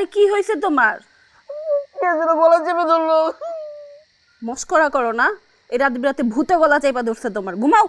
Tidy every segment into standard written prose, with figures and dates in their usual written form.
আরে কি হয়েছে তোমার? কে যেন গলা চেপে ধরলো। মস্করা করো না, এই রাত বিরাতে ভূতে গলা চেপা ধরছে তোমার। ঘুমাও।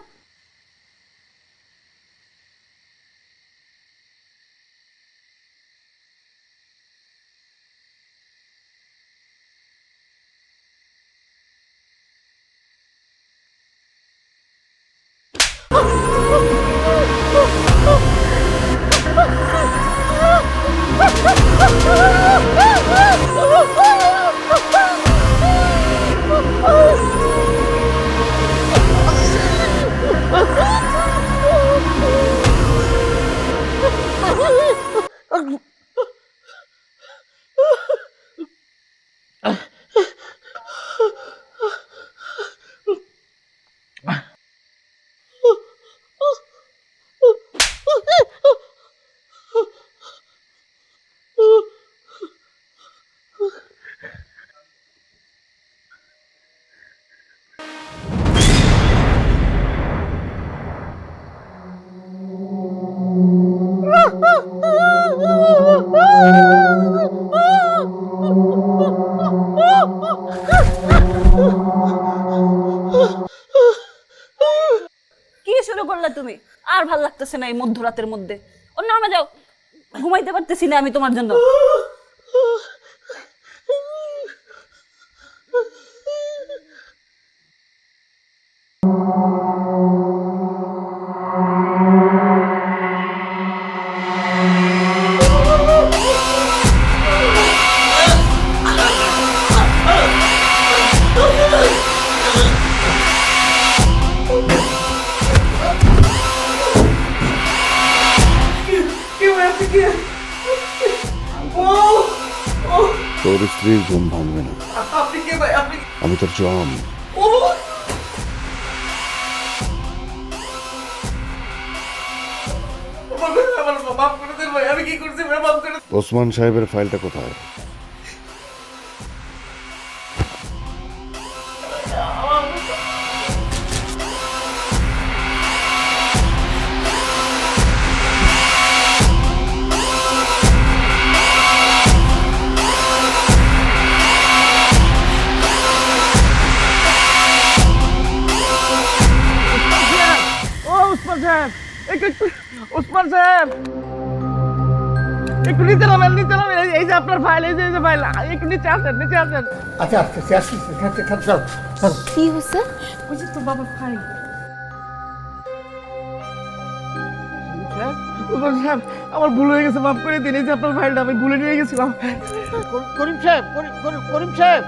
কি শুরু করলে তুমি? আর ভাল লাগতেছে না এই মধ্যরাতের মধ্যে। অন্য রুমে যাও, ঘুমাইতে পারতেছি না আমি তোমার জন্য। তোর স্ত্রীর ঘুম ভাঙবে না। আপনি কে ভাই? আপনি আমি তোর জম। মাফ করে দেন ভাই, আমি কি করছি ভাই? মাফ করে ওসমান সাহেবের ফাইলটা কোথায়? ও ওসমান সাহেব, একটু ওসমান সাহেব, একটু নিচে নামেন, নিচে নামেন। এই যে আপনার ফাইল, এই যে ফাইল, একটু নিচে আসেন, নিচে আসেন। আচ্ছা আচ্ছা আসছি। কি হয়েছে? ওই যে তোর বাবার ফাইল। ওসমান সাহেব, আমার ভুল হয়ে গেছে, মাফ করে দিন। এই যে আপনার ফাইলটা আমি ভুলে নিয়ে গেছিলাম। করিম সাহেব, করিম সাহেব,